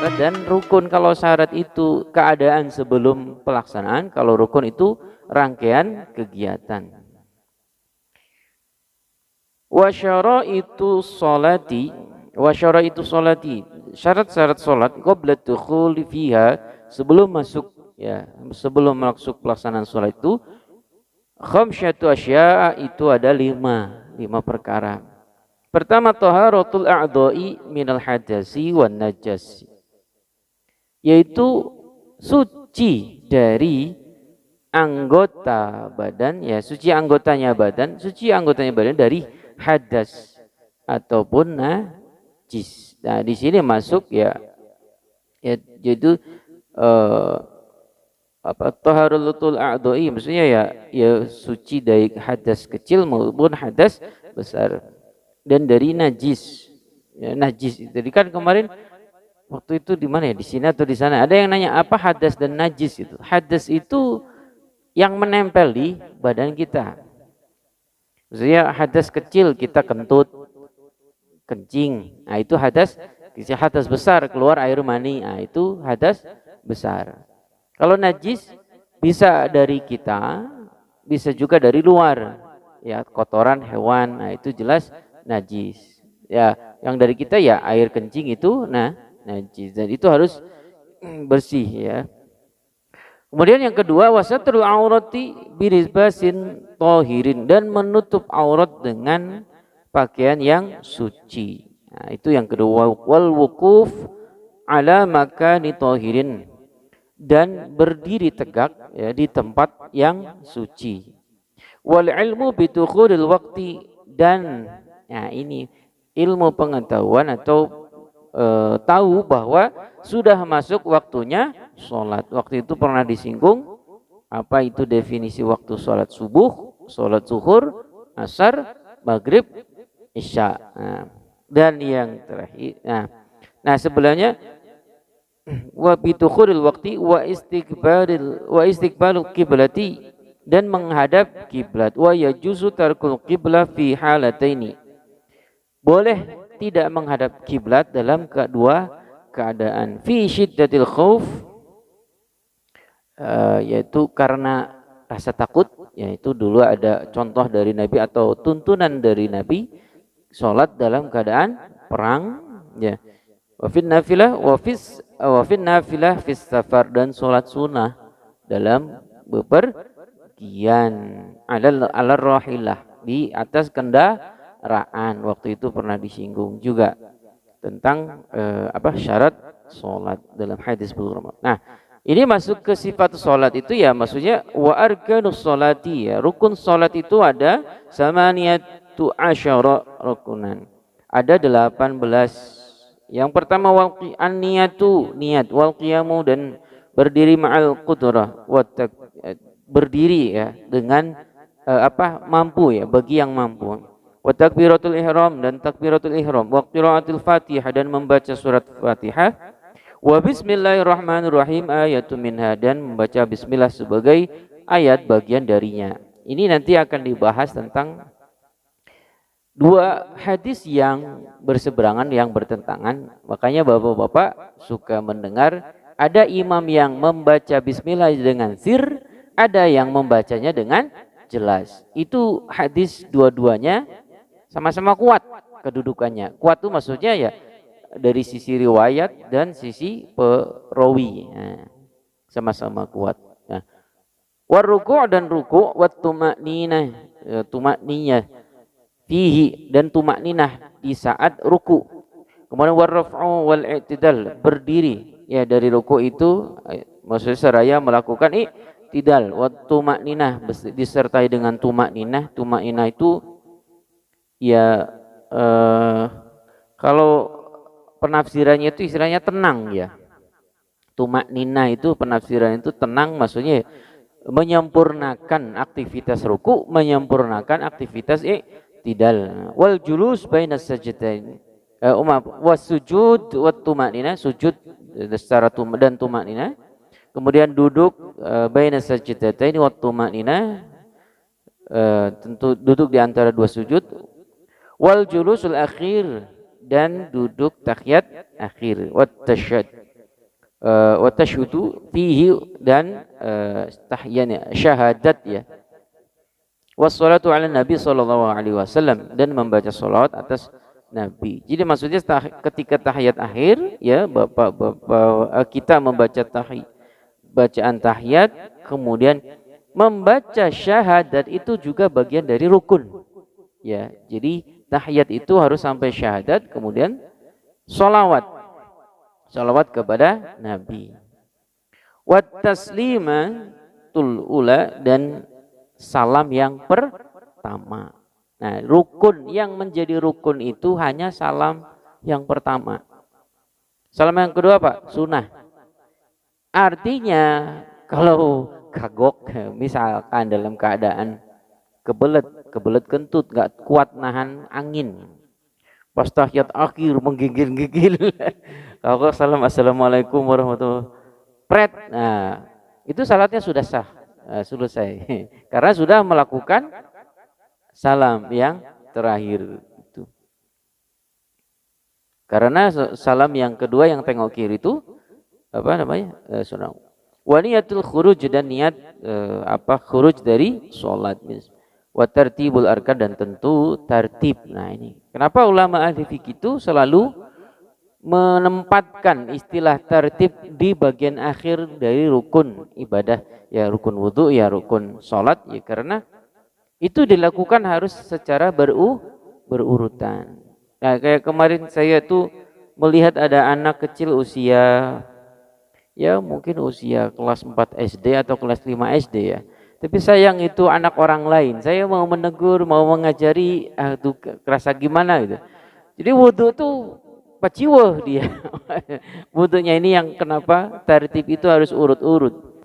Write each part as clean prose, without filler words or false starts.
syarat dan rukun. Kalau syarat itu keadaan sebelum pelaksanaan, kalau rukun itu rangkaian kegiatan. Wa syaraitu sholati, wa syaraitu sholati, syarat-syarat salat qabla dukhuli fiha, sebelum masuk, ya, sebelum masuk pelaksanaan salat itu khamsyatu asya, itu ada lima perkara. Pertama, taharatul a'dha'i minal hadasi wan najas, yaitu suci dari anggota badan, ya, suci anggotanya badan dari hadas ataupun najis. Nah, di sini masuk ya yaitu taharatul a'dha'i, maksudnya ya suci dari hadas kecil maupun hadas besar, dan dari najis. Ya, najis. Jadi kan kemarin waktu itu di mana ya? Di sini atau di sana? Ada yang nanya apa hadas dan najis itu? Hadas itu yang menempel di badan kita. Maksudnya hadas kecil kita kentut, kencing. Nah, itu hadas. Hadas besar keluar air mani. Nah, itu hadas besar. Kalau najis bisa dari kita, bisa juga dari luar. Ya, kotoran hewan. Nah, itu jelas najis. Ya, yang dari kita ya air kencing itu najis, dan itu harus bersih, ya. Kemudian yang kedua, wasatrul aurati birisbasin tohirin, dan menutup aurat dengan pakaian yang suci. Nah, itu yang kedua. Wal wukuf ala makani tohirin, dan berdiri tegak, ya, di tempat yang suci. Wal ilmu bidukhulil waqti, dan nah ini ilmu pengetahuan atau tahu bahwa sudah masuk waktunya sholat. Waktu itu pernah disinggung apa itu definisi waktu sholat subuh, sholat zuhur, asar, maghrib, isya. Dan yang terakhir, nah sebelumnya wa bidukhulil waqti wa istiqbalul qiblati, dan menghadap kiblat. Wa yajuzu tarkul qiblah fi halataini, boleh tidak menghadap kiblat dalam kedua keadaan. Fi syiddatil khauf, yaitu karena rasa takut, yaitu dulu ada contoh dari Nabi atau tuntunan dari Nabi, sholat dalam keadaan perang, ya. Wa fin nafilah fis safar, dan sholat sunnah dalam bepergian, ala rahilah, di atas kendaraan. Waktu itu pernah disinggung juga tentang syarat sholat dalam hadis Bulughul Maram. Nah, ini masuk ke sifat sholat itu, ya, maksudnya wa arkanus sholati, ya, rukun sholat itu ada samaniyatu asyara rukunan, ada 18. Yang pertama niyatu, niat, wal qiyamu, dan berdiri ma'al qudrah, berdiri, ya, dengan mampu, ya, bagi yang mampu. Wa takbiratul ihram, dan takbiratul ihram. Wa qiraatul Fatihah, dan membaca surat Fatihah. Wa bismillahirrahmanirrahim ayatun minha, dan membaca bismillah sebagai ayat bagian darinya. Ini nanti akan dibahas tentang dua hadis yang berseberangan, yang bertentangan. Makanya bapak-bapak suka mendengar ada imam yang membaca bismillah dengan sir, ada yang membacanya dengan jelas. Itu hadis dua-duanya sama-sama kuat kedudukannya. Kuat itu maksudnya ya dari sisi riwayat dan sisi perawi, sama-sama kuat. Nah, waruku' dan ruku', wat tumakninah, tumakninah fihi, dan tumakninah di saat ruku'. Kemudian warraf'u wal i'tidal, berdiri, ya, dari ruku' itu maksudnya seraya melakukan i'tidal. Wat tumakninah, disertai dengan tumakninah. Tumakninah itu ya kalau penafsirannya itu istilahnya tenang, ya. Tumakninah itu penafsiran itu tenang, maksudnya menyempurnakan aktivitas ruku, menyempurnakan aktivitas i'tidal. Wal julus bainas sajdatain, was sujud wat tumakninah, sujud secara dan tumakninah. Kemudian duduk bainas sajdatain wat tumakninah, tentu duduk di antara dua sujud. Wal julusul akhir, dan duduk tahiyat akhir. Wat tasyahhud, wa tashhudu fihi dan tahiyyan syahadat ya. Wassalatu ala Nabi sallallahu alaihi wasallam dan membaca salawat atas Nabi. Jadi maksudnya ketika tahiyat akhir ya Bapak kita membaca bacaan tahiyat kemudian membaca syahadat itu juga bagian dari rukun. Ya, jadi tahiyat itu harus sampai syahadat kemudian salawat. Salawat kepada Nabi. Wat taslimatul ula dan salam yang pertama. Nah, rukun yang menjadi rukun itu hanya salam yang pertama. Salam yang kedua Pak, sunnah. Artinya kalau kagok misalkan dalam keadaan kebelet kentut, gak kuat nahan angin. Pas tahiyat akhir menggigil-gigil. Kalau salam assalamualaikum warahmatullahi wabarakatuh. Nah, itu salatnya sudah sah. Selesai karena sudah melakukan salam yang terakhir itu. Karena salam yang kedua yang tengok kiri itu apa namanya? Sunnah. Wa niyatul khuruj dan niat khuruj dari salat. Wa tartibul arkan dan tentu tertib. Nah ini. Kenapa ulama ahli fikih itu selalu menempatkan istilah tertib di bagian akhir dari rukun ibadah, ya rukun wudhu, ya rukun sholat, ya karena itu dilakukan harus secara berurutan. Nah, kayak kemarin saya tuh melihat ada anak kecil usia ya mungkin usia kelas 4 SD atau kelas 5 SD ya. Tapi sayang itu anak orang lain. Saya mau menegur, mau mengajari, tuh kerasa gimana gitu. Jadi wudhu tuh paciwah dia. Wudhunya ini yang kenapa tertib itu harus urut-urut.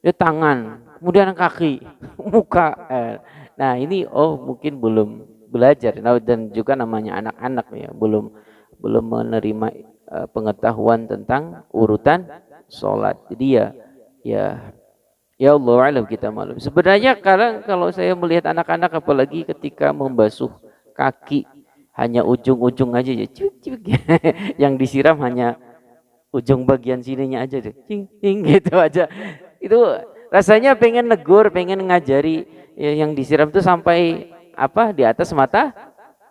Dia tangan, kemudian kaki, muka. Nah ini mungkin belum belajar. Nah, dan juga namanya anak-anak ya, belum menerima pengetahuan tentang urutan sholat. Jadi ya Allah alam kita maklum. Sebenarnya kalau saya melihat anak-anak apalagi ketika membasuh kaki hanya ujung-ujung aja ya, yang disiram hanya ujung bagian sininya aja deh, cing gitu aja. Itu rasanya pengen negur, pengen ngajari ya, yang disiram tuh sampai di atas mata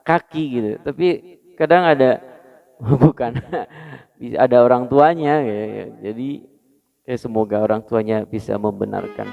kaki gitu. Tapi kadang ada bukan ada orang tuanya ya. Jadi semoga orang tuanya bisa membenarkan.